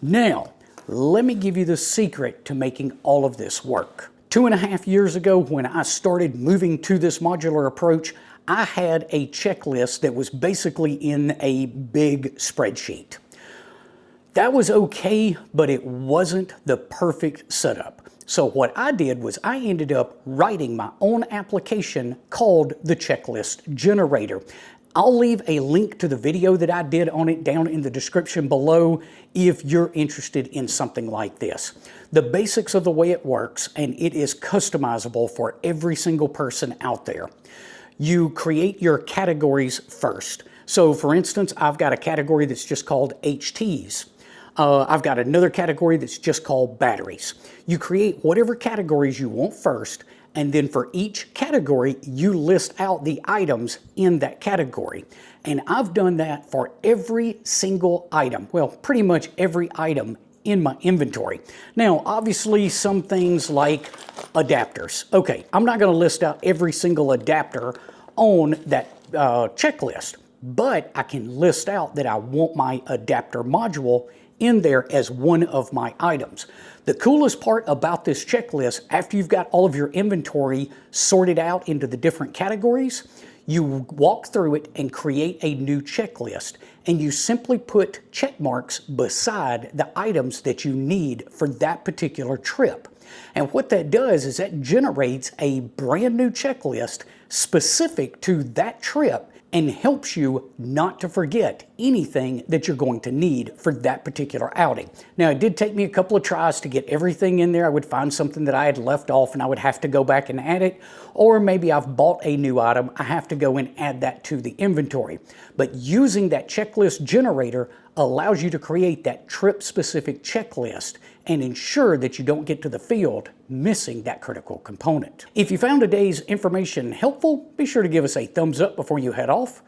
Now, let me give you the secret to making all of this work. 2.5 years ago, when I started moving to this modular approach, I had a checklist that was basically in a big spreadsheet. That was okay, but it wasn't the perfect setup. So what I did was I ended up writing my own application called the Checklist Generator. I'll leave a link to the video that I did on it down in the description below if you're interested in something like this. The basics of the way it works, and it is customizable for every single person out there. You create your categories first. So for instance, I've got a category that's just called HTs. I've got another category that's just called batteries. You create whatever categories you want first, and then for each category, you list out the items in that category. And I've done that for every single item. Well, pretty much every item in my inventory. Now, obviously some things like adapters. Okay, I'm not gonna list out every single adapter on that checklist, but I can list out that I want my adapter module in there as one of my items. The coolest part about this checklist, after you've got all of your inventory sorted out into the different categories, you walk through it and create a new checklist, and you simply put check marks beside the items that you need for that particular trip. And what that does is that generates a brand new checklist specific to that trip and helps you not to forget anything that you're going to need for that particular outing. Now, it did take me a couple of tries to get everything in there. I would find something that I had left off and I would have to go back and add it, or maybe I've bought a new item, I have to go and add that to the inventory. But using that checklist generator allows you to create that trip-specific checklist and ensure that you don't get to the field missing that critical component. If you found today's information helpful, be sure to give us a thumbs up before you head off.